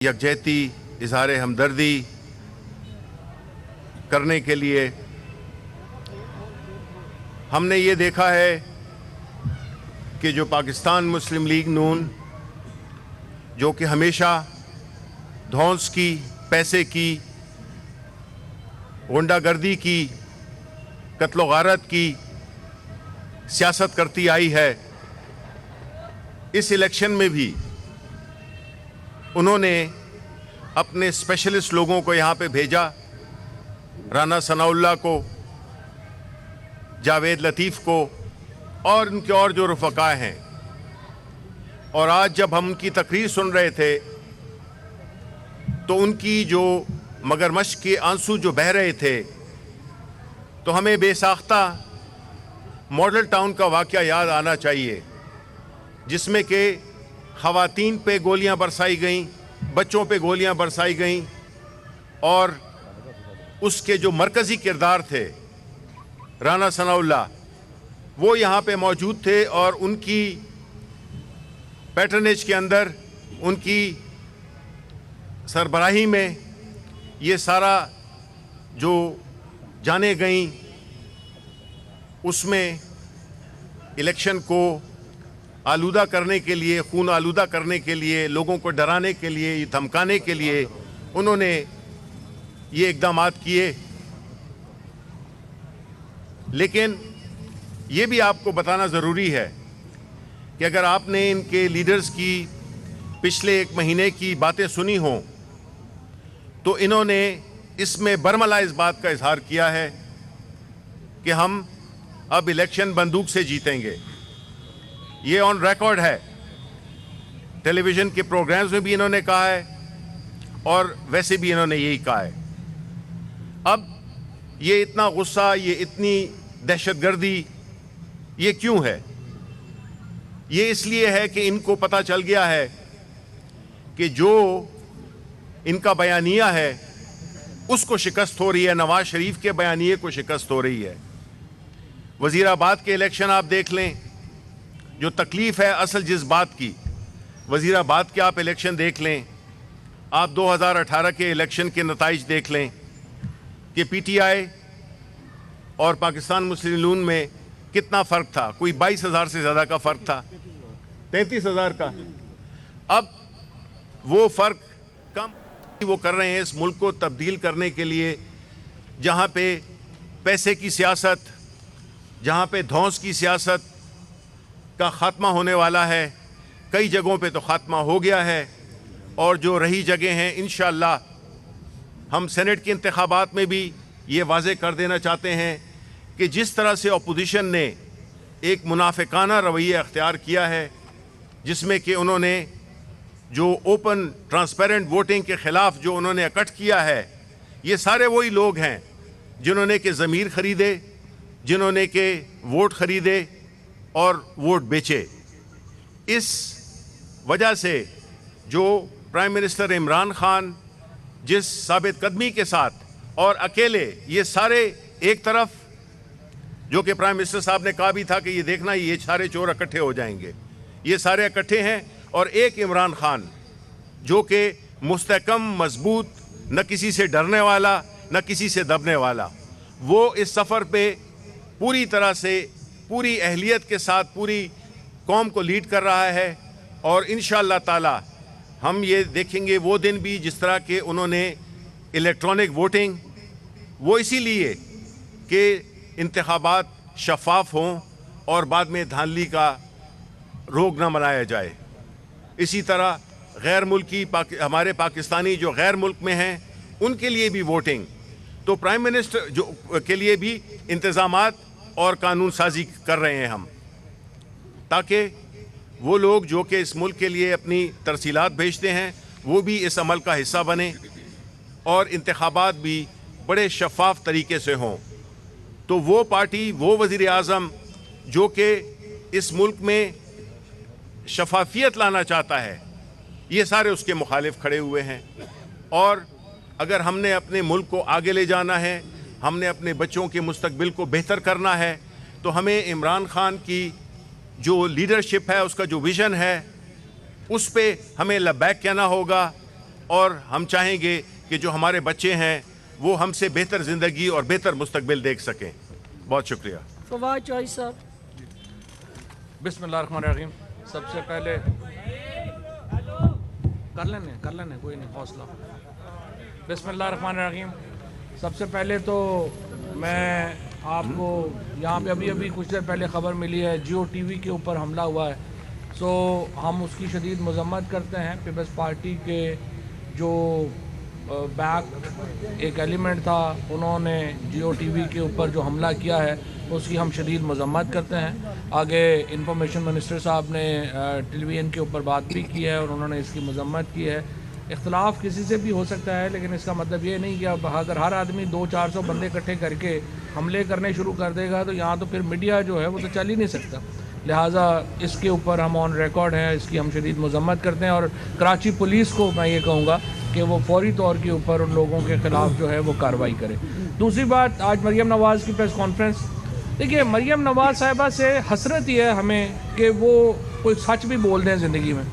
यकजहती इजहार हमदर्दी करने के लिए हमने ये देखा है कि जो पाकिस्तान मुस्लिम लीग नून, जो कि हमेशा धौंस की, पैसे की, गुंडागर्दी की, कत्ल गारत की सियासत करती आई है, इस इलेक्शन में भी उन्होंने अपने स्पेशलिस्ट लोगों को यहाँ पे भेजा। राना सनाउल्लाह को, जावेद लतीफ़ को और उनके और जो रफ़क़ा हैं। और आज जब हम उनकी तकरीर सुन रहे थे तो उनकी जो मगरमच्छ के आंसू जो बह रहे थे, तो हमें बेसाख्ता मॉडल टाउन का वाक़या याद आना चाहिए, जिसमें कि ख़वातीन पे गोलियां बरसाई गईं, बच्चों पे गोलियां बरसाई गईं और उसके जो मरकज़ी किरदार थे राना सनाउल्लाह, वो यहाँ पे मौजूद थे और उनकी पैटर्नेज के अंदर, उनकी सरबराही में ये सारा जो जाने गईं, उसमें इलेक्शन को आलूदा करने के लिए, खून आलूदा करने के लिए, लोगों को डराने के लिए, धमकाने के लिए उन्होंने ये इक़दामात किए। लेकिन ये भी आपको बताना ज़रूरी है कि अगर आपने इनके लीडर्स की पिछले 1 महीने की बातें सुनी हों तो इन्होंने इसमें बरमला इस बात का इजहार किया है कि हम अब इलेक्शन बंदूक से जीतेंगे। ये ऑन रिकॉर्ड है, टेलीविज़न के प्रोग्राम्स में भी इन्होंने कहा है और वैसे भी इन्होंने यही कहा है। अब ये इतना गुस्सा, ये इतनी दहशतगर्दी, ये क्यों है? ये इसलिए है कि इनको पता चल गया है कि जो इनका बयानिया है उसको शिकस्त हो रही है, नवाज शरीफ के बयानिए को शिकस्त हो रही है। वज़ीराबाद के इलेक्शन आप देख लें, जो तकलीफ़ है असल जिस बात की, वज़ीराबाद के आप इलेक्शन देख लें, आप 2018 के इलेक्शन के नताइज देख लें कि पीटीआई और पाकिस्तान मुस्लिम लीग नून में कितना फ़र्क था। कोई 22,000 से ज़्यादा का फ़र्क था, 33,000 का। अब वो फ़र्क कम वो कर रहे हैं इस मुल्क को तब्दील करने के लिए, जहाँ पे पैसे की सियासत, जहाँ पे धौंस की सियासत का ख़ात्मा होने वाला है। कई जगहों पे तो ख़ात्मा हो गया है और जो रही जगह हैं, इंशाअल्लाह हम सेनेट के इंतखाबात में भी ये वाज़े कर देना चाहते हैं कि जिस तरह से अपोजिशन ने एक मुनाफिकाना रवैया अख्तियार किया है, जिसमें कि उन्होंने जो ओपन ट्रांसपेरेंट वोटिंग के ख़िलाफ़ जो उन्होंने इकट्ठ किया है, ये सारे वही लोग हैं जिन्होंने के ज़मीर ख़रीदे, जिन्होंने के वोट ख़रीदे और वोट बेचे। इस वजह से जो प्राइम मिनिस्टर इमरान खान जिस साबित कदमी के साथ और अकेले, ये सारे एक तरफ, जो कि प्राइम मिनिस्टर साहब ने कहा भी था कि ये देखना ये सारे चोर इकट्ठे हो जाएंगे, ये सारे इकट्ठे हैं, और एक इमरान खान जो कि मुस्तहकम, मजबूत, न किसी से डरने वाला, न किसी से दबने वाला, वो इस सफ़र पे पूरी तरह से, पूरी अहलियत के साथ पूरी कौम को लीड कर रहा है। और इंशाअल्लाह ताला हम ये देखेंगे वो दिन भी जिस तरह के उन्होंने इलेक्ट्रॉनिक वोटिंग, वो इसीलिए कि इंतखाबात शफाफ हों और बाद में धांधली का रोग ना बनाया जाए। इसी तरह गैर मुल्की हमारे पाकिस्तानी जो गैर मुल्क में हैं, उनके लिए भी वोटिंग, तो प्राइम मिनिस्टर जो के लिए भी इंतज़ामात और कानून साजी कर रहे हैं हम, ताकि वो लोग जो कि इस मुल्क के लिए अपनी तरसीलात भेजते हैं वो भी इस अमल का हिस्सा बने और इंतखाबात भी बड़े शफाफ तरीके से हों। तो वो पार्टी, वो वज़ीर आज़म जो कि इस मुल्क में शफाफियत लाना चाहता है, ये सारे उसके मुखालिफ खड़े हुए हैं। और अगर हमने अपने मुल्क को आगे ले जाना है, हमने अपने बच्चों के मुस्तकबिल को बेहतर करना है, तो हमें इमरान खान की जो लीडरशिप है, उसका जो विज़न है, उस पे हमें लबैक कहना होगा और हम चाहेंगे कि जो हमारे बच्चे हैं वो हमसे बेहतर ज़िंदगी और बेहतर मुस्तकबिल देख सकें। बहुत शुक्रिया। फवाद चौधरी साहब। बिस्मिल्लाहिर्रहमानिर्रहीम। सबसे पहले कर लेने कोई नहीं, हौसला। बिस्मिल्लाहिर्रहमानिर्रहीम। सबसे पहले तो मैं आपको यहाँ पे अभी कुछ देर पहले ख़बर मिली है जियो टीवी के ऊपर हमला हुआ है। सो हम उसकी शदीद मज़म्मत करते हैं। पीपल्स पार्टी के जो बैक एक एलिमेंट था, उन्होंने जियो टीवी के ऊपर जो हमला किया है उसकी हम शदीद मज़म्मत करते हैं। आगे इंफॉर्मेशन मिनिस्टर साहब ने टेलीविज़न के ऊपर बात भी की है और उन्होंने इसकी मज़म्मत की है। इख्तलाफ किसी से भी हो सकता है, लेकिन इसका मतलब ये नहीं कि अब अगर हर आदमी 200-400 बंदे इकट्ठे करके हमले करने शुरू कर देगा तो यहाँ तो फिर मीडिया जो है वो तो चल ही नहीं सकता। लिहाजा इसके ऊपर हम ऑन रिकॉर्ड हैं, इसकी हम शदीद मज़म्मत करते हैं। और कराची पुलिस को मैं ये कहूँगा कि वो फौरी तौर के ऊपर उन लोगों के ख़िलाफ़ जो है वो कार्रवाई करे। दूसरी बात, आज मरियम नवाज़ की प्रेस कॉन्फ्रेंस, देखिए मरियम नवाज़ साहिबा से हसरत ही है हमें कि वो कोई सच भी बोल दें ज़िंदगी में।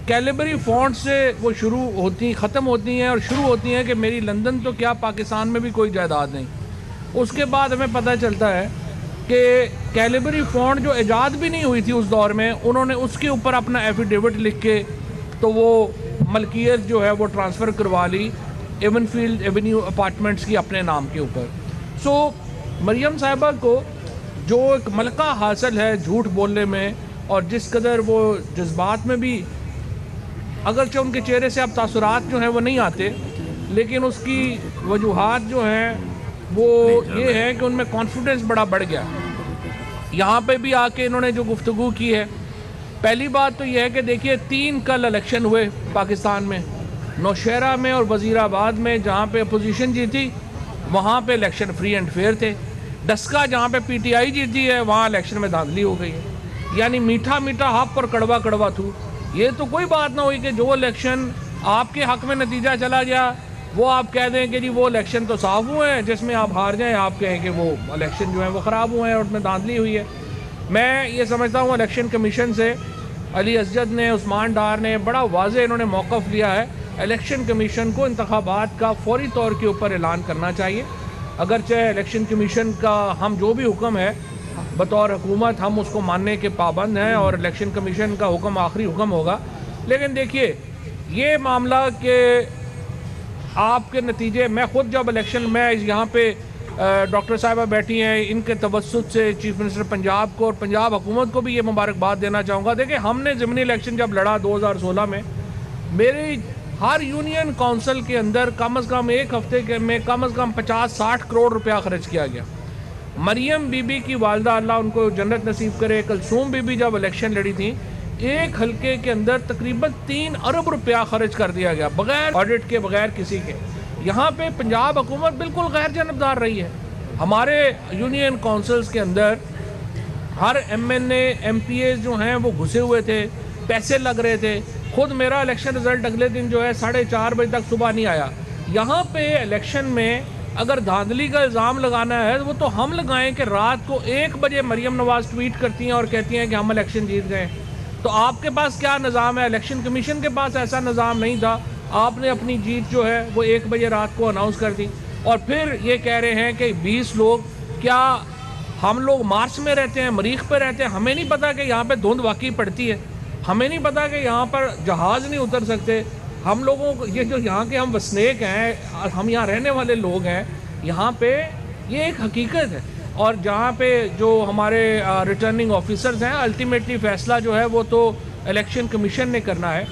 कैलिबरी फ़ॉन्ट से वो शुरू होती ख़त्म होती हैं और शुरू होती हैं कि मेरी लंदन तो क्या पाकिस्तान में भी कोई जायदाद नहीं। उसके बाद हमें पता चलता है कि कैलिबरी फ़ॉन्ट जो ईजाद भी नहीं हुई थी उस दौर में, उन्होंने उसके ऊपर अपना एफिडेविट लिख के तो वो मलकियत जो है वो ट्रांसफ़र करवा ली एवनफील्ड एवेन्यू अपार्टमेंट्स की अपने नाम के ऊपर। सो मरियम साहिबा को जो एक मलका हासिल है झूठ बोलने में, और जिस कदर वो जज्बात में भी, अगरचे उनके चेहरे से अब तासुरात जो हैं वो नहीं आते, लेकिन उसकी वजूहात जो हैं वो ये है कि उनमें कॉन्फिडेंस बड़ा बढ़ गया। यहाँ पे भी आके इन्होंने जो गुफ्तगू की है, पहली बात तो ये है कि देखिए 3 कल इलेक्शन हुए पाकिस्तान में, नौशहरा में और वज़ीराबाद में। जहाँ पे अपोजिशन जीती वहाँ पे इलेक्शन फ्री एंड फेयर थे। डस्का जहाँ पे पीटीआई जीती है वहाँ इलेक्शन में धांधली हो गई है। यानी मीठा मीठा हक और कड़वा कड़वा थू। ये तो कोई बात ना हुई कि जो इलेक्शन आपके हक में नतीजा चला गया वो आप कह दें कि जी वो इलेक्शन तो साफ हुए हैं, जिसमें आप हार जाएं आप कहें कि वो इलेक्शन जो है वो ख़राब हुए हैं और उसमें धांधली हुई है। मैं ये समझता हूँ इलेक्शन कमीशन से अली असजद ने, उस्मान डार ने बड़ा वाज़े इन्होंने मौक़िफ़ लिया है। इलेक्शन कमीशन को इंतखाबात का फौरी तौर के ऊपर ऐलान करना चाहिए। अगरचे इलेक्शन कमीशन का हम जो भी हुक्म है बतौर हुकूमत हम उसको मानने के पाबंद हैं और इलेक्शन कमीशन का हुक्म आखिरी हुक्म होगा। लेकिन देखिए ये मामला के आपके नतीजे, मैं ख़ुद जब इलेक्शन में यहाँ पे डॉक्टर साहिबा बैठी हैं, इनके तवस्सुत से चीफ मिनिस्टर पंजाब को और पंजाब हुकूमत को भी ये मुबारकबाद देना चाहूँगा। देखिए हमने ज़मीनी इलेक्शन जब लड़ा 2016 में, मेरी हर यूनियन काउंसिल के अंदर कम अज़ कम एक हफ्ते में कम अज़ कम 50-60 करोड़ रुपया खर्च किया गया। मरियम बीबी की वालदा अल्लाह उनको जन्नत नसीब करे, कलसूम बीबी जब इलेक्शन लड़ी थी एक हल्के के अंदर तकरीबन 3 अरब रुपया खर्च कर दिया गया बगैर ऑडिट के, बगैर किसी के। यहाँ पे पंजाब हुकूमत बिल्कुल गैर जानबदार रही है। हमारे यूनियन काउंसिल्स के अंदर हर MNA MPA जो हैं वो घुसे हुए थे, पैसे लग रहे थे। खुद मेरा इलेक्शन रिजल्ट अगले दिन जो है 4:30 बजे तक सुबह नहीं आया। यहाँ पे इलेक्शन में अगर धांधली का इल्ज़ाम लगाना है वो तो हम लगाएं कि रात को 1 बजे मरियम नवाज़ ट्वीट करती हैं और कहती हैं कि हम इलेक्शन जीत गए। तो आपके पास क्या निज़ाम है? इलेक्शन कमीशन के पास ऐसा निज़ाम नहीं था। आपने अपनी जीत जो है वो 1 बजे रात को अनाउंस कर दी और फिर ये कह रहे हैं कि 20 लोग, क्या हम लोग मार्च में रहते हैं, मरीख पे रहते हैं, हमें नहीं पता कि यहाँ पे धुंध वाकई पड़ती है, हमें नहीं पता कि यहाँ पर जहाज़ नहीं उतर सकते। हम लोगों को ये जो यहाँ के हम वसनीक हैं, हम यहाँ रहने वाले लोग हैं, यहाँ पे ये एक हकीकत है। और जहाँ पे जो हमारे रिटर्निंग ऑफिसर्स हैं, अल्टीमेटली फ़ैसला जो है वो तो इलेक्शन कमीशन ने करना है।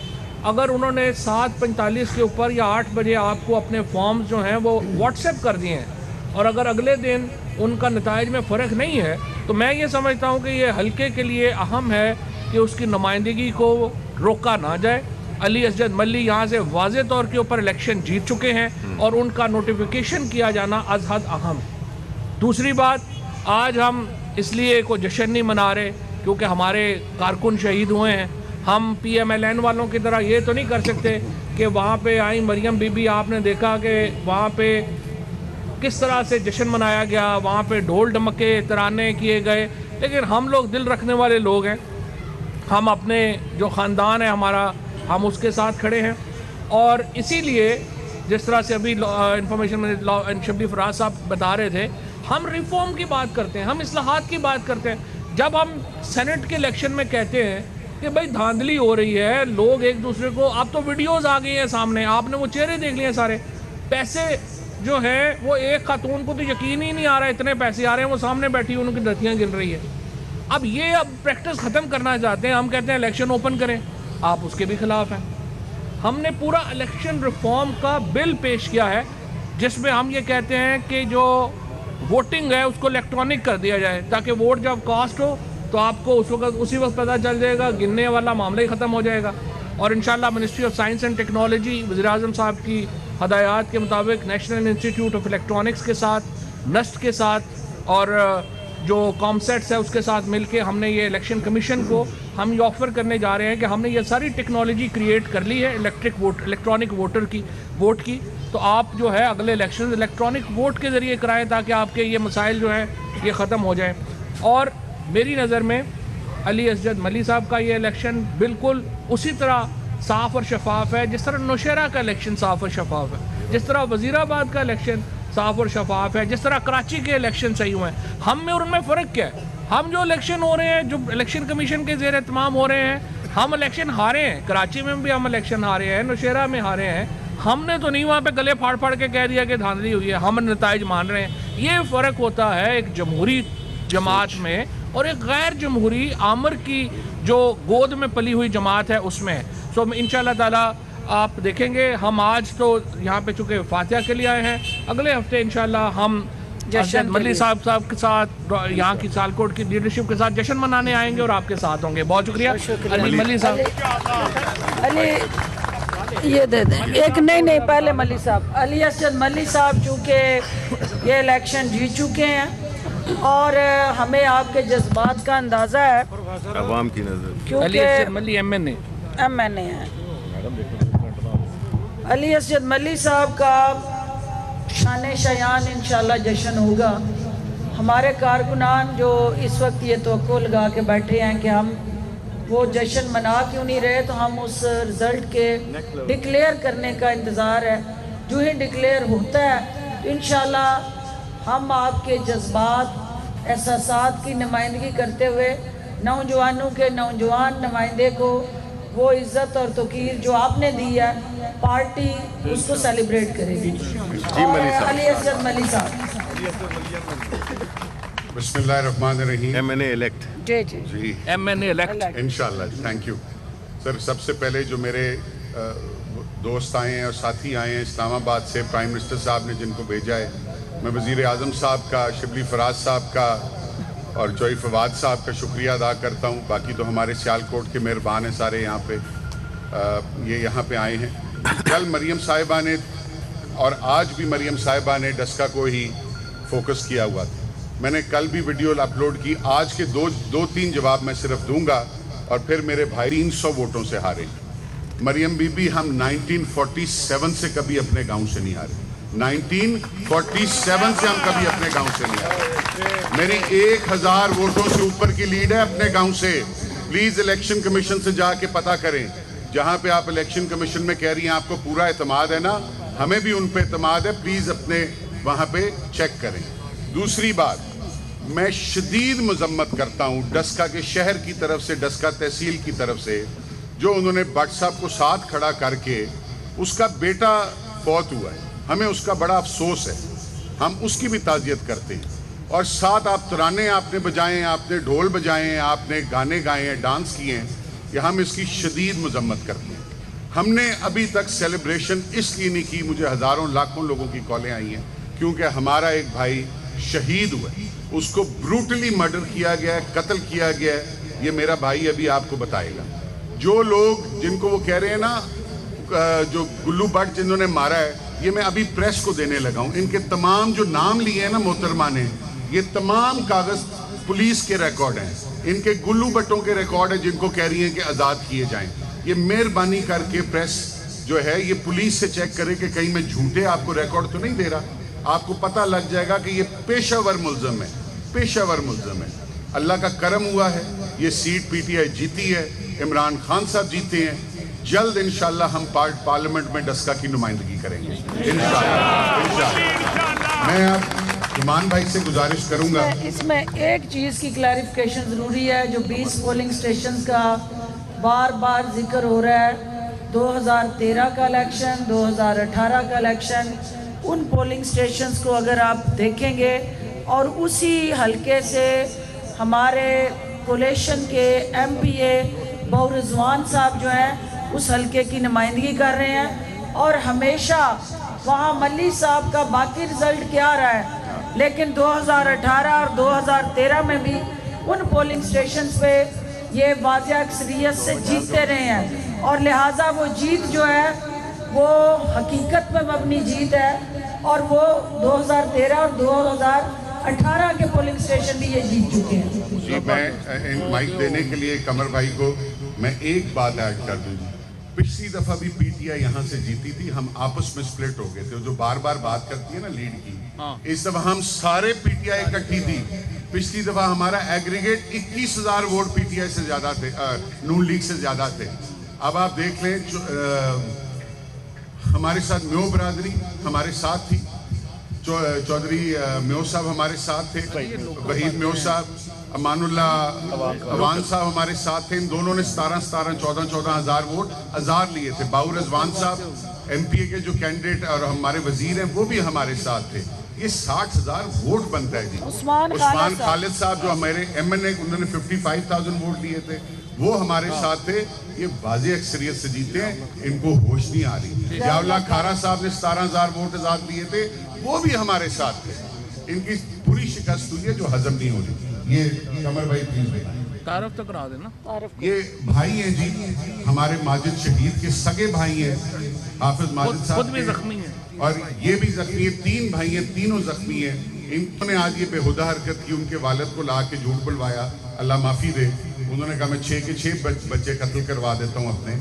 अगर उन्होंने 7:45 के ऊपर या 8 बजे आपको अपने फॉर्म्स जो हैं वो व्हाट्सएप कर दिए हैं और अगर अगले दिन उनका नताइज में फ़र्क नहीं है, तो मैं ये समझता हूँ कि ये हल्के के लिए अहम है कि उसकी नुमाइंदगी को रोका ना जाए। अली असजद मल्ली यहाँ से वाज़े तौर के ऊपर इलेक्शन जीत चुके हैं और उनका नोटिफिकेशन किया जाना अज़ हद अहम है। दूसरी बात, आज हम इसलिए कोई जश्न नहीं मना रहे क्योंकि हमारे कारकुन शहीद हुए हैं। हम PMLN वालों की तरह ये तो नहीं कर सकते कि वहाँ पे आई मरियम बीबी, आपने देखा कि वहाँ पे किस तरह से जश्न मनाया गया, वहाँ पे ढोल ढमके तराने किए गए। लेकिन हम लोग दिल रखने वाले लोग हैं, हम अपने जो ख़ानदान है हमारा, हम उसके साथ खड़े हैं और इसीलिए जिस तरह से अभी इंफॉर्मेशन में शबली फराज साहब बता रहे थे, हम रिफॉर्म की बात करते हैं, हम इस्लाहात की बात करते हैं। जब हम सेनेट के इलेक्शन में कहते हैं कि भाई धांधली हो रही है, लोग एक दूसरे को, अब तो वीडियोस आ गई हैं सामने, आपने वो चेहरे देख लिए सारे, पैसे जो है वो एक खातून को तो यकीन ही नहीं आ रहा है इतने पैसे आ रहे हैं, वो सामने बैठी उनकी दतियाँ गिन रही है। अब ये अब प्रैक्टिस ख़त्म करना चाहते हैं, हम कहते हैं इलेक्शन ओपन करें, आप उसके भी खिलाफ हैं। हमने पूरा इलेक्शन रिफॉर्म का बिल पेश किया है जिसमें हम ये कहते हैं कि जो वोटिंग है उसको इलेक्ट्रॉनिक कर दिया जाए, ताकि वोट जब कास्ट हो तो आपको उसी वक्त पता चल जाएगा, गिनने वाला मामला ही ख़त्म हो जाएगा। और इंशाल्लाह ministry of science and technology वज़ीर-ए-आज़म साहब की हदायत के मुताबिक नेशनल इंस्टीट्यूट ऑफ इलेक्ट्रॉनिक्स के साथ, नस्ट के साथ और जो कॉमसेट्स है उसके साथ मिलके हमने ये इलेक्शन कमीशन को हम ये ऑफ़र करने जा रहे हैं कि हमने ये सारी टेक्नोलॉजी क्रिएट कर ली है इलेक्ट्रॉनिक वोट की। तो आप जो है अगले इलेक्शन इलेक्ट्रॉनिक वोट के ज़रिए कराएं ताकि आपके ये मसाइल जो हैं ये ख़त्म हो जाएं। और मेरी नज़र में अली असजद मली साहब का ये इलेक्शन बिल्कुल उसी तरह साफ़ और शफाफ है जिस तरह नौशहरा का इलेक्शन साफ़ और शफाफ है, जिस तरह वज़ीराबाद का इलेक्शन साफ़ और शफाफ है, जिस तरह कराची के इलेक्शन सही हुए हैं। हम में और उनमें फ़र्क क्या है? हम जो इलेक्शन हो रहे हैं, जो इलेक्शन कमीशन के ज़ेर एहतमाम हो रहे हैं, हम इलेक्शन हारे हैं, कराची में भी हम इलेक्शन हारे हैं, नौशहरा में हारे हैं। हमने तो नहीं वहाँ पे गले फाड़ फाड़ के कह दिया कि धांधली हुई है, हम नताइज मान रहे हैं। ये फ़र्क होता है एक जमहूरी जमात में और एक गैर जमहूरी आमर की जो गोद में पली हुई जमात है उसमें। सो इंशाअल्लाह ताला आप देखेंगे, हम आज तो यहाँ पे चूँकि फातिहा के लिए आए हैं, अगले हफ्ते इंशाअल्लाह हम असजद मली साहब के साथ यहाँ की सियालकोट की लीडरशिप के साथ जश्न मनाने आएंगे और आपके साथ होंगे। बहुत शुक्रिया अली मली साहब। अली ये दे दें एक, नहीं पहले मली साहब, अली असजद मली साहब चूँकि ये इलेक्शन जीत चुके हैं और हमें आपके जज्बात का अंदाज़ा है अवाम की नज़र, क्योंकि अली असजद मली MNA है। अली असजद मली साहब का शान शयान इंशाल्लाह जश्न होगा। हमारे कारकुनान जो इस वक्त ये तवक्को लगा के बैठे हैं कि हम वो जश्न मना क्यों नहीं रहे, तो हम उस रिज़ल्ट के डिक्लेयर करने का इंतज़ार है। जो ही डिक्लेयर होता है तो इंशाल्लाह हम आपके जज्बात एहसासात की नुमाइंदगी करते हुए नौजवानों के नौजवान नुमाइंदे को वो इज़्ज़त और तौकीर जो आपने दी है, पार्टी उसको सेलिब्रेट करेगी। अली असजद मली साहब। बिस्मिल्लाहिर्रहमानिर्रहीम। MNA इलेक्ट जी MNA इलेक्ट इंशाल्लाह, थैंक यू सर। सबसे पहले जो मेरे दोस्त आए हैं और साथी आए हैं इस्लामाबाद से, प्राइम मिनिस्टर साहब ने जिनको भेजा है, मैं वज़ीर-ए-आज़म साहब का, शबली फराज साहब का और जोई फवाद साहब का शुक्रिया अदा करता हूँ। बाकी तो हमारे सियालकोट के मेहरबान हैं सारे यहाँ पे, ये यहाँ पे आए हैं। कल मरियम साहिबा ने और आज भी मरियम साहिबा ने डस्का को ही फोकस किया हुआ था। मैंने कल भी वीडियो अपलोड की, आज के दो तीन जवाब मैं सिर्फ दूंगा और फिर मेरे भाई 300 वोटों से हारे। मरियम बीबी, हम 1947 से कभी अपने गांव से नहीं हारे, 1947 से हम कभी अपने गांव से नहीं हारे। मेरी 1000 वोटों से ऊपर की लीड है अपने गांव से। प्लीज इलेक्शन कमीशन से जाके पता करें, जहां पे आप इलेक्शन कमीशन में कह रही हैं आपको पूरा एतमाद है ना, हमें भी उन पे एतमाद है, प्लीज अपने वहां पे चेक करें। दूसरी बात, मैं शदीद मजम्मत करता हूं डस्का के शहर की तरफ से, डस्का तहसील की तरफ से, जो उन्होंने भट्ट साहब को साथ खड़ा करके, उसका बेटा फौत हुआ है, हमें उसका बड़ा अफसोस है, हम उसकी भी ताज़ियत करते हैं। और साथ आप तराने आपने बजाए हैं, आपने ढोल बजाए हैं, आपने गाने गाए हैं, डांस किए हैं, कि हम इसकी शदीद मजम्मत करते हैं। हमने अभी तक सेलिब्रेशन इसलिए नहीं की, मुझे हज़ारों लाखों लोगों की कॉलें आई हैं, क्योंकि हमारा एक भाई शहीद हुआ, उसको ब्रूटली मर्डर किया गया है, कत्ल किया गया है। ये मेरा भाई अभी आपको बताएगा। जो लोग जिनको वो कह रहे हैं ना, जो गुल्लू भट्ट जिन्होंने मारा है, ये मैं अभी प्रेस को देने लगा हूँ। इनके तमाम जो नाम लिए हैं ना मोहतरमा ने, ये तमाम कागज़ पुलिस के रिकॉर्ड हैं, इनके गुल्लू भट्टों के रिकॉर्ड है जिनको कह रही हैं कि आज़ाद किए जाएं। ये मेहरबानी करके प्रेस जो है ये पुलिस से चेक करे कि कहीं मैं झूठे आपको रिकॉर्ड तो नहीं दे रहा। आपको पता लग जाएगा कि ये पेशावर मुल्ज़म है, पेशावर मुल्ज़म है। अल्लाह का करम हुआ है, ये सीट PTI जीती है, इमरान खान साहब जीते हैं। जल्द इंशाल्लाह हम पार्लियामेंट में डस्का की नुमाइंदगी करेंगे इंशाल्लाह। मैं अब इमान भाई से गुजारिश करूंगा, इसमें एक चीज़ की क्लैरिफिकेशन ज़रूरी है। जो 20 पोलिंग स्टेशन का बार बार जिक्र हो रहा है, 2013 का इलेक्शन, 2018 का इलेक्शन, उन पोलिंग स्टेशंस को अगर आप देखेंगे और उसी हलके से हमारे कोलेशन के MPA बहु रिजवान साहब जो हैं उस हलके की नुमाइंदगी कर रहे हैं, और हमेशा वहाँ मल्ली साहब का बाकी रिज़ल्ट क्या रहा है, लेकिन 2018 और 2013 में भी उन पोलिंग स्टेशंस पे ये वाज़ह अक्सरियत से जीतते रहे हैं, और लिहाजा वो जीत जो है वो हकीकत में मबनी जीत है, और वो 2013 और 2018 के पोलिंग स्टेशन भी ये जीत चुके हैं। जी, मैं माइक देने के लिए कमर भाई को मैं एक बात ऐड कर दूँ। पिछली दफा भी PTI यहाँ से जीती थी, हम आपस में स्प्लिट हो गए थे। जो बार बार बात करती है ना लीड की, इस दफा हम सारे PTI इकट्ठी थी। पिछली दफा हमारा एग्रीगेट 21,000 वोट PTI से ज्यादा थे, नून लीग से ज्यादा थे। अब आप देख लें, हमारे साथ म्यो बरादरी हमारे साथ थी, चौधरी म्यो साहब हमारे साथ थे, वहीद म्यो साहब, अमानुल्ला अवान साहब हमारे साथ थे। इन दोनों ने 14 हज़ार वोट आज़ाद लिए थे। बाऊ रजवान साहब MPA के जो कैंडिडेट और हमारे वजीर हैं वो भी हमारे साथ थे। ये 60,000 वोट बनता है जी। उस्मान खालिद साहब जो हमारे MNA, उन्होंने 55,000 वोट लिए थे, वो हमारे साथ थे। ये वाज़ेह अक्सरियत से जीते हैं, इनको होश नहीं आ रही। जियाउल्लाह खारा साहब ने 17,000 वोट आज़ाद लिए थे, वो भी हमारे साथ थे। इनकी पूरी शिकस्त हुई है जो हजम नहीं हो रही। ये कमर भाई प्लीज तारफ तो करा देना। ये भाई हैं जी, हमारे माजिद शहीद के सगे भाई हैं, हाफिज माजिद साहब खुद भी जख्मी हैं और ये भी जख्मी है। 3 भाई हैं, तीनों जख्मी हैं। इन्होंने आज ये बेहुदा हरकत की, उनके वालिद को ला के झूठ बुलवाया, अल्लाह माफ़ी दे। उन्होंने कहा मैं 6 के 6 बच्चे कत्ल करवा देता हूँ अपने।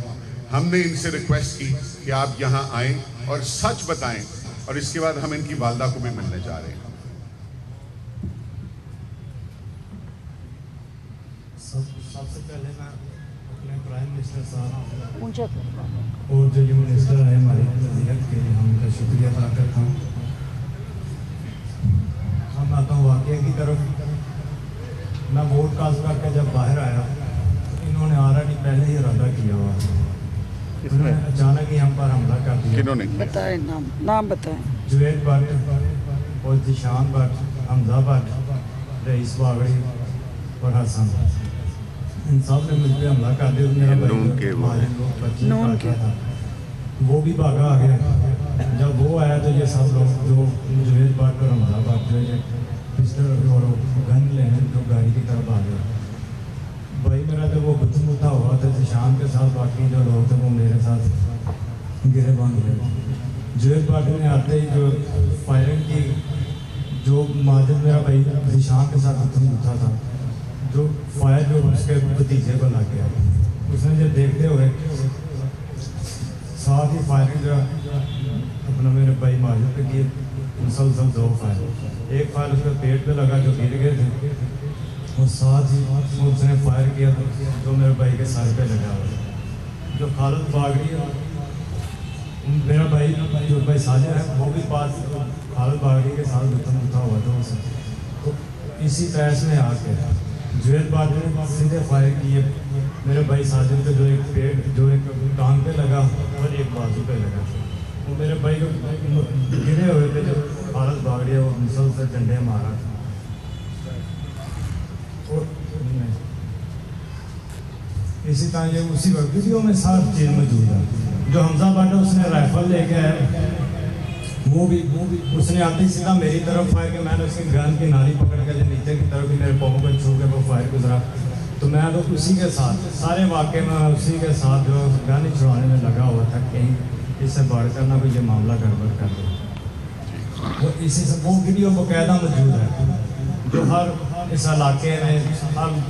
हमने इनसे रिक्वेस्ट की कि आप यहाँ आएँ और सच बताएँ, और इसके बाद हम इनकी वालदा को भी मिलने जा रहे हैं। सबसे पहले मैं अपने प्राइम मिनिस्टर साहब और जो मिनिस्टर है हमारी वज़ीरत के लिए हम उनका शुक्रिया अदा करता हूँ। हम आता हूँ वाक़या की तरफ। मैं वोट कास्ट करके जब बाहर आया, इन्होंने ऑलरेडी पहले ही इरादा किया हुआ, इन्होंने अचानक ही हम पर हमला कर दिया। किन्होंने बताएं, नाम बताएं। जुवेद भट्ट और जिशान भट्ट, हमजा भट्ट, रईस बागड़ी और हसन, इन सब ने मुझ पर हमला कर दिया। मेरा नून के था, वो भी भागा आ गया। जब वो आया तो ये सब लोग जो जुवेद भट्ट और हमजा भट्ट जो पिस्टल और गन लेने जो गाड़ी की तरफ आ गया। भाई मेरा जब वो गुत्थमुत्था हुआ था जिशान के साथ, बाकी जो लोग थे वो मेरे साथ गिरे बांध गए। जुवेद भट्ट ने आते ही जो फायरिंग की, जो माजिद मेरा भाई जिशान के साथ गुत्थमुत्था था, जो फायर जो उसके भतीजे को लग गया, उसने जब देखते हुए साथ ही फायरिंग जो अपना मेरे भाई माजिद पे किए, मुसलसल 2 फायर। एक फायर उसके पेट पे लगा जो गिर गए थे, और साथ ही उसने फायर किया जो मेरे भाई के सर पे लगा हुआ। जो खालिद बागड़ी मेरा भाई जो भाई साजिद है, वो भी पास खालिद बागड़ी के साथ गुत्थमुत्था हुआ था उसे। तो इसी तरह से आके जुवेद भट्ट ने सीधे फायर किए मेरे भाई साजिद को, जो एक टांग पे लगा और एक बाजू पे लगा। वो मेरे भाई को गिरे हुए थे, जो खालिद बागड़ी है वो मुसलसल डंडे मारा। और इसी तरह ये उसी वक्त वीडियो में सारी चीज़ मौजूद है। जो हमजा भट्ट उसने राइफल लेके आया, वो भी उसने आते ही सीधा मेरी तरफ फायर किया। मैंने उसकी गन की नाली पकड़ के जो नीचे की तरफ ही मेरे पाँव पर छू के वो फायर गुजरा। तो मैं तो उसी के साथ सारे वाक़े में उसी के साथ जो गन ही छुड़ाने में लगा हुआ था, कहीं इससे बढ़कर ना कोई ये मामला गड़बड़ कर दे। तो इसी से वो वीडियो बाकायदा मौजूद है, जो हर इस इलाके में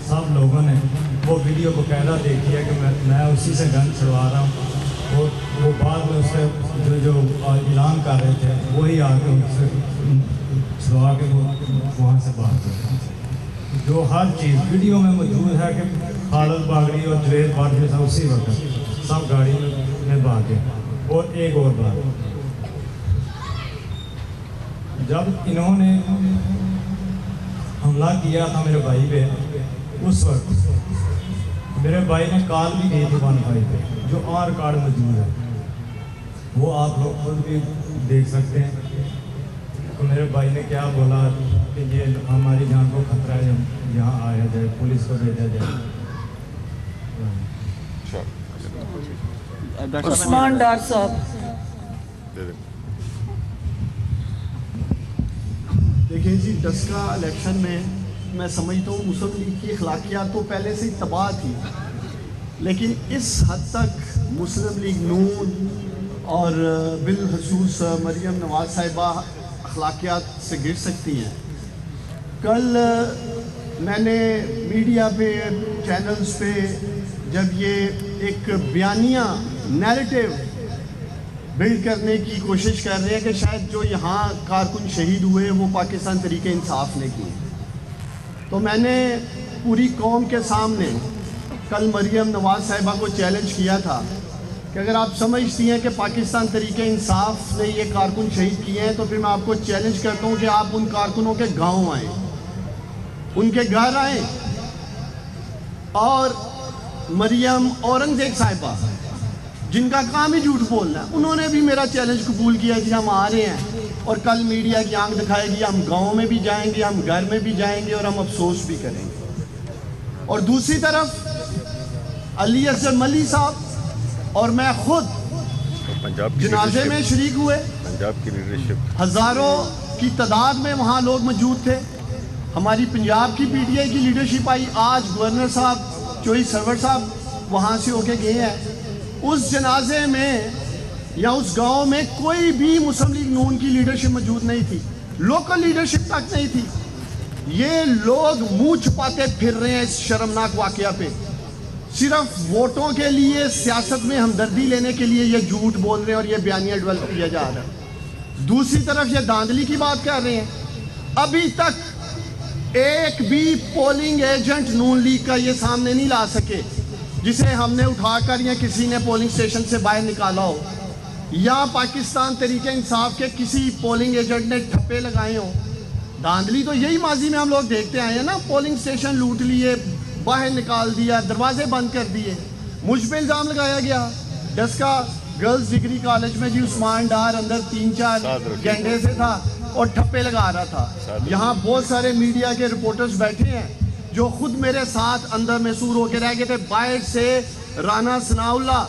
सब लोगों ने वो वीडियो बाकायदा देखी है कि मैं उसी से गन छुड़वा रहा हूँ। और वो बाद में उससे जो ऐलान कर रहे थे वही आके उससे छुड़वा के वो वहाँ से बात कर। जो हर चीज़ वीडियो में मौजूद है कि खालिद बागड़ी और जुवेद भट्ट जो था उसी वक्त साहब गाड़ी में भागे। और एक और बात, जब इन्होंने हमला किया था मेरे भाई पे, उस वक्त मेरे भाई ने कॉल भी की थी 15 पे, जो आर कार्ड मौजूद है, वो आप लोग खुद भी देख सकते हैं। तो मेरे भाई ने क्या बोला कि ये हमारी जान को खतरा है, यहाँ आया जाए, पुलिस को भेजा जाए। उस्मान डार साहब। देखिए जी, डस्का इलेक्शन में मैं समझता हूँ मुस्लिम लीग की अखलाकियात तो पहले से ही तबाह थी, लेकिन इस हद तक मुस्लिम लीग नून और बिलखसूस मरियम नवाज साहिबा अखलाकियात से गिर सकती हैं। कल मैंने मीडिया पे, चैनल्स पे जब ये एक बयानिया नैरेटिव बिल्ड करने की कोशिश कर रहे हैं कि शायद जो यहाँ कारकुन शहीद हुए वो पाकिस्तान तरीके इंसाफ ने किए, तो मैंने पूरी कौम के सामने कल मरियम नवाज साहिबा को चैलेंज किया था कि अगर आप समझती हैं कि पाकिस्तान तरीके इंसाफ ने ये कारकुन शहीद किए हैं, तो फिर मैं आपको चैलेंज करता हूँ कि आप उन कारकुनों के गांव आएँ, उनके घर आएँ, और मरियम औरंगजेब साहिबा जिनका काम ही झूठ बोलना है, उन्होंने भी मेरा चैलेंज कबूल किया कि हम आ रहे हैं और कल मीडिया की आंख दिखाएगी, हम गांव में भी जाएंगे, हम घर में भी जाएंगे और हम अफसोस भी करेंगे। और दूसरी तरफ अली असगर मल्ली साहब और मैं खुद जनाजे में शरीक हुए, पंजाब की लीडरशिप हज़ारों की तादाद में वहाँ लोग मौजूद थे। हमारी पंजाब की पीटीआई की लीडरशिप आई, आज गवर्नर साहब चोई सरवर साहब वहाँ से होके गए हैं। उस जनाजे में या उस गांव में कोई भी मुस्लिम लीग नून की लीडरशिप मौजूद नहीं थी, लोकल लीडरशिप तक नहीं थी। ये लोग मुंह छुपाते फिर रहे हैं इस शर्मनाक वाकया पे, सिर्फ वोटों के लिए, सियासत में हमदर्दी लेने के लिए ये झूठ बोल रहे हैं और ये बयानिया डेवलप किया जा रहा है। दूसरी तरफ ये धांधली की बात कर रहे हैं। अभी तक एक भी पोलिंग एजेंट नून लीग का ये सामने नहीं ला सके जिसे हमने उठाकर या किसी ने पोलिंग स्टेशन से बाहर निकाला हो, या पाकिस्तान तरीके इंसाफ के किसी पोलिंग एजेंट ने ठप्पे लगाए हो। धांधली तो यही माजी में हम लोग देखते आए हैं ना, पोलिंग स्टेशन लूट लिए, बाहर निकाल दिया, दरवाजे बंद कर दिए। मुझ पर इल्ज़ाम लगाया गया डस्का गर्ल्स डिग्री कॉलेज में जी उस्मान डार अंदर 3-4 घंटे से था और ठप्पे लगा रहा था। यहाँ बहुत सारे मीडिया के रिपोर्टर्स बैठे हैं जो खुद मेरे साथ अंदर मैसूर होकर रह गए थे। बाहर से राना सनाउल्ला,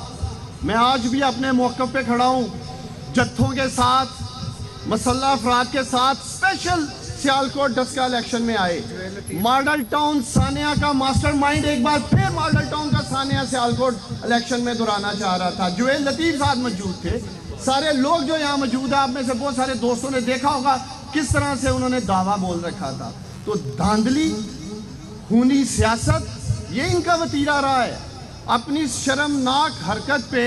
मैं आज भी अपने मौक़िफ़ पे खड़ा हूँ, जत्थों के साथ, मसल्ला अफराद के साथ स्पेशल सियालकोट डस्का इलेक्शन में आए। मॉडल टाउन सानिया का मास्टरमाइंड एक बार फिर मॉडल टाउन का सानिया सियालकोट इलेक्शन में दोहराना चाह रहा था। जुएल लतीफ़ साहब मौजूद थे, सारे लोग जो यहाँ मौजूद है, आप में से बहुत सारे दोस्तों ने देखा होगा किस तरह से उन्होंने दावा बोल रखा था। तो धांधली, खूनी सियासत, ये इनका वतीरा रहा है। अपनी शर्मनाक हरकत पे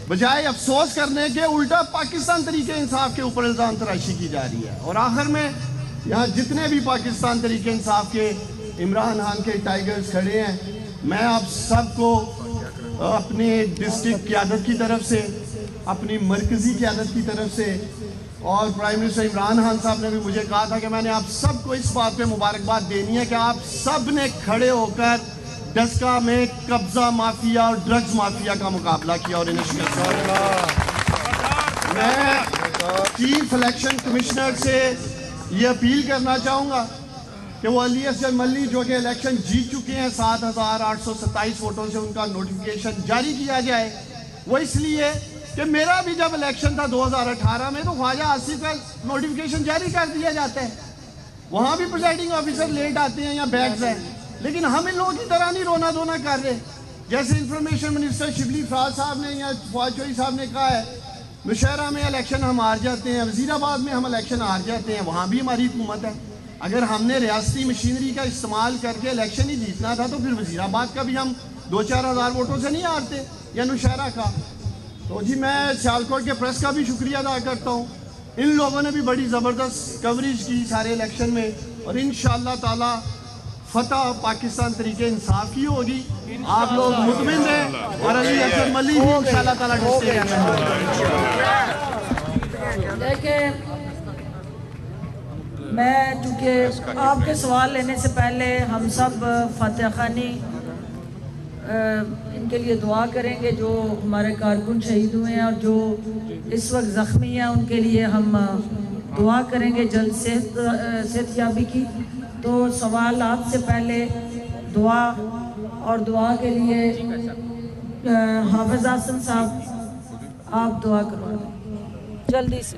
बजाय अफसोस करने के उल्टा पाकिस्तान तरीके इंसाफ के ऊपर इल्ज़ाम तराशी की जा रही है। और आखिर में यहाँ जितने भी पाकिस्तान तरीके इंसाफ के इमरान खान के टाइगर्स खड़े हैं, मैं आप सबको अपने डिस्ट्रिक्ट क़यादत की तरफ से, अपनी मरकज़ी क़यादत की तरफ से, और प्राइम मिनिस्टर इमरान खान साहब ने भी मुझे कहा था कि मैंने आप सबको इस बात पे मुबारकबाद देनी है कि आप सब ने खड़े होकर डस्का में कब्जा माफिया और ड्रग्स माफिया का मुकाबला किया और इन्हें शिकस्त दी। मैं चीफ इलेक्शन कमिश्नर से ये अपील करना चाहूँगा कि वो अली असगर मल्ली जो कि इलेक्शन जीत चुके हैं 7,827 वोटों से, उनका नोटिफिकेशन जारी किया जाए। वो इसलिए कि मेरा भी जब इलेक्शन था 2018 में, तो ख्वाजा आसिफ का नोटिफिकेशन जारी कर दिया जाता है। वहाँ भी प्रिजाइडिंग ऑफिसर लेट आते हैं या बैग्स हैं, लेकिन हम इन लोगों की तरह नहीं रोना धोना कर रहे। जैसे इंफॉर्मेशन मिनिस्टर शिबली फराज साहब ने या फवाद चौधरी साहब ने कहा है, मुशहरा में इलेक्शन हम हार जाते हैं, वजीराबाद में हम इलेक्शन हार जाते हैं, वहाँ भी हमारी हुकूमत है। अगर हमने रियासती मशीनरी का इस्तेमाल करके इलेक्शन ही जीतना था तो फिर वजीराबाद का भी हम 2-4 हज़ार वोटों से नहीं हारते, या नौशहरा का। तो जी मैं सियालकोट के प्रेस का भी शुक्रिया अदा करता हूँ। इन लोगों ने भी बड़ी ज़बरदस्त कवरेज की सारे इलेक्शन में, और इंशाअल्लाह ताला फतह पाकिस्तान तरीके इंसाफ की होगी। आप लोग मुतमिन रहें और अली अकबर मली भी इंशाल्लाह ताला डरते रहेंगे। देखिए, मैं चूँकि आपके सवाल लेने से पहले हम सब फातिहा खानी इनके लिए दुआ करेंगे जो हमारे कारकुन शहीद हुए हैं और जो इस वक्त ज़ख्मी हैं, उनके लिए हम दुआ करेंगे जल्द सेहतयाबी की। तो सवालात से पहले दुआ, और दुआ के लिए हाफिज़ आसिम साहब आप दुआ करवा दें जल्दी से।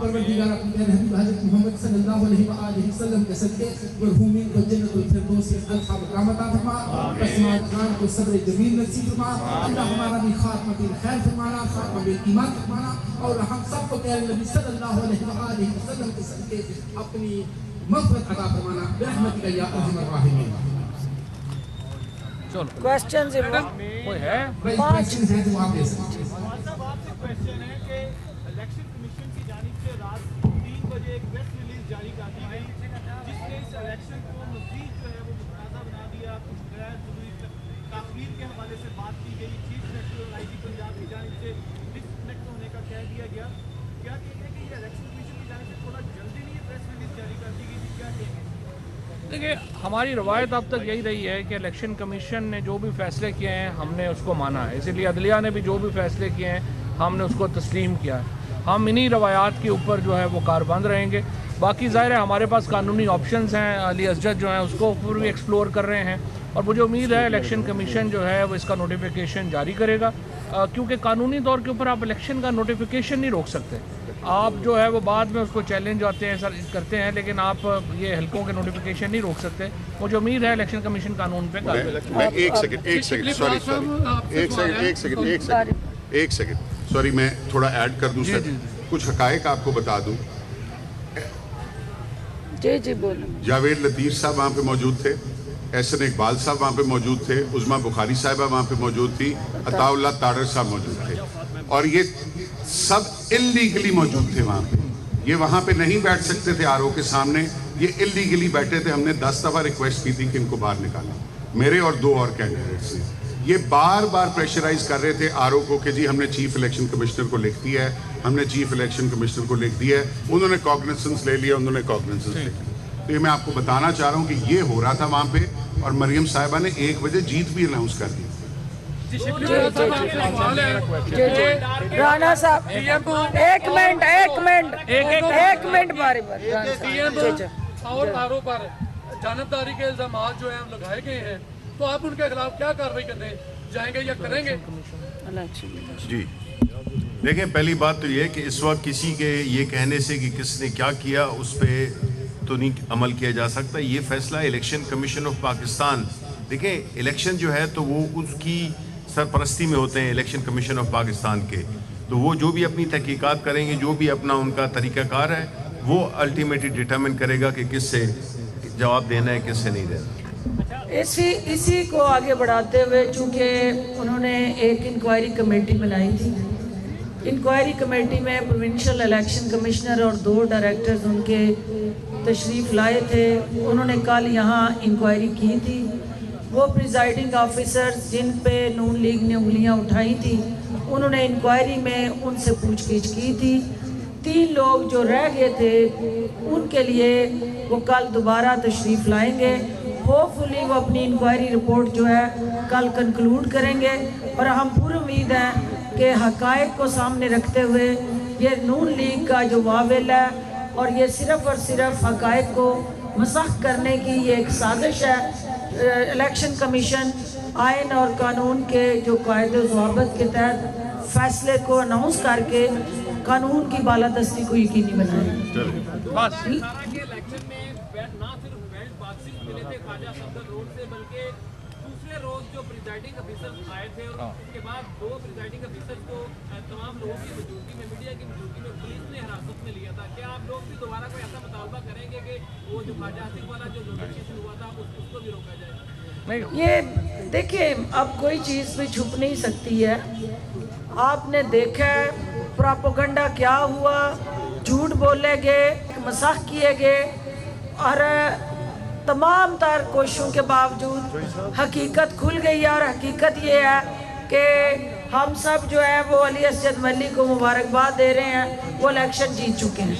परवरदिगार अपने हबीब हज़रत मोहम्मद सल्लल्लाहु अलैहि वसल्लम के सदक़े मरहूमीन को जन्नतुल फिरदौस के अल्फ़ाज़ रहमत फरमा, अस्मात खान को सब्र जमील नसीब फरमा। अल्लाह हमारा भी खात्मा बिल खैर फरमाना, खात्मा बिल ईमान फरमाना, और हम सबको प्यारे नबी सल्लल्लाहु अलैहि वसल्लम के सदक़े अपनी मग़फ़िरत अता फरमाना बिरहमतिका या अरहमर राहिमीन। चलो क्वेश्चंस कोई है? क्वेश्चन है जो आप ले सकते हैं। क्वेश्चन है कि इलेक्शन कमीशन की जानिब से रात 3 बजे एक प्रेस रिलीज जारी कर दी गई जिसने इस इलेक्शन को मज़ीद जो है वो मुतनाज़ा बना दिया। कुछ गैर ज़रूरी ताख़ीर के हवाले से बात की गई। चीफ सेक्रेटरी और IG पंजाब की जानिब से डिस्कनेक्ट होने का कह दिया गया। क्या कहेंगे कि ये इलेक्शन कमीशन की जानिब से थोड़ा जल्दी नहीं प्रेस रिलीज जारी कर दी गई थी? क्या कहेंगे? देखिए, हमारी रवायत अब तक यही रही है कि इलेक्शन कमीशन ने जो भी फैसले किए हैं हमने उसको माना है। इसीलिए अदलिया ने भी जो भी फैसले किए हैं हमने उसको तस्लीम किया है। हम इन्हीं रवायात के ऊपर जो है वो कारबंद रहेंगे। बाकी ज़ाहिर है हमारे पास कानूनी ऑप्शंस हैं, अली असजद जो हैं उसको ऊपर भी एक्सप्लोर कर रहे हैं, और मुझे उम्मीद है इलेक्शन कमीशन जो है वो इसका नोटिफिकेशन जारी करेगा, क्योंकि कानूनी तौर के ऊपर आप इलेक्शन का नोटिफिकेशन नहीं रोक सकते। आप जो है वो बाद में उसको चैलेंज आते हैं सर करते हैं, लेकिन आप ये हल्कों के नोटिफिकेशन नहीं रोक सकते। मुझे उम्मीद है इलेक्शन कमीशन कानून पे मैं एक सेकंड सॉरी मैं थोड़ा ऐड कर दूं सर, कुछ हकायक आपको बता दूं। जी बोलो। जावेद लतीफ़ साहब वहाँ पे मौजूद थे, एहसन इकबाल साहब वहाँ पे मौजूद थे, उज़मा बुखारी साहिबा वहाँ पे मौजूद थी, अताउल्लाह ताडर साहब मौजूद थे, और ये सब इल्लीगली मौजूद थे वहाँ पे। ये वहाँ पे नहीं बैठ सकते थे RO के सामने, ये इल्लीगली बैठे थे। हमने 10 दफ़ा रिक्वेस्ट की थी कि इनको बाहर निकालें, मेरे और 2 और कैंडिडेट्स ने। ये बार बार प्रेशराइज कर रहे थे RO को कि जी हमने चीफ इलेक्शन कमिश्नर को लिख दिया है, हमने चीफ इलेक्शन कमिश्नर को लिख दिया है। उन्होंने कॉग्निसेंस ले लिया, उन्होंने कॉग्निसेंस ले लिया। तो ये मैं आपको बताना चाह रहा हूँ कि ये हो रहा था वहाँ पे, और मरियम साहिबा ने 1 बजे जीत भी अनाउंस कर दी। राणा साहब एक मिनट बारी और RO पर जानबदारी के इल्जाम जो है लगाए गए हैं, तो आप उनके खिलाफ क्या कार्रवाई करने जाएंगे या करेंगे? जी देखिए, पहली बात तो ये है कि इस वक्त किसी के ये कहने से कि किसने क्या किया उस पर तो नहीं अमल किया जा सकता। ये फैसला इलेक्शन कमीशन ऑफ पाकिस्तान, देखिए इलेक्शन जो है तो वो उसकी सरपरस्ती में होते हैं इलेक्शन कमीशन ऑफ पाकिस्तान के, तो वो जो भी अपनी तहकीकात करेंगे, जो भी अपना उनका तरीक़ाकार है, वो अल्टीमेटली डिटरमिन करेगा कि किससे जवाब देना है, किससे नहीं देना। इसी को आगे बढ़ाते हुए, चूँकि उन्होंने एक इंक्वायरी कमेटी बनाई थी, इंक्वायरी कमेटी में प्रोविंशियल इलेक्शन कमिश्नर और 2 डायरेक्टर्स उनके तशरीफ़ लाए थे। उन्होंने कल यहाँ इंक्वायरी की थी। वो प्रिजाइडिंग ऑफिसर्स जिन पे नून लीग ने उंगलियाँ उठाई थी, उन्होंने इंक्वायरी में उनसे पूछगिछ की थी। 3 लोग जो रह गए थे उनके लिए वो कल दोबारा तशरीफ़ लाएंगे। होपफुली वो अपनी इंक्वायरी रिपोर्ट जो है कल कंक्लूड करेंगे और हम पूरी उम्मीद है कि हक़ाइक़ को सामने रखते हुए ये नून लीग का जो वावेल है और ये सिर्फ़ और सिर्फ हक़ाइक़ को मसख़ करने की ये एक साजिश है। इलेक्शन कमीशन आइन और कानून के जो कायदे ज़वाबित के तहत फैसले को अनाउंस करके कानून की बालादस्ती को यकीनी बनाए। इलेक्शन में ना सिर्फ बेल्ट बॉक्सिंग मिले थे ख्वाजा सफदर रोड से, बल्कि दूसरे रोज जो प्रिजाइडिंग ऑफिसर्स आए थे और उसके बाद 2 प्रिजाइडिंग ऑफिसर्स को तमाम लोगों की मौजूदगी में, मीडिया की मौजूदगी में पुलिस ने हिरासत में लिया था। क्या आप लोग भी दोबारा कोई ऐसा मुतालबा करेंगे कि वो जो ख्वाजा आसिफ वाला जो नोटिफिकेशन हुआ था उसको भी रोका जाए? ये देखिए, अब कोई चीज़ भी छुप नहीं सकती है। आपने देखा है प्रोपेगेंडा क्या हुआ, झूठ बोले गए, मजाक किए गए और तमाम तार कोशिशों के बावजूद हकीकत खुल गई है। और हकीकत ये है कि हम सब जो है वो अली असद मल्लिक को मुबारकबाद दे रहे हैं, वो इलेक्शन जीत चुके हैं।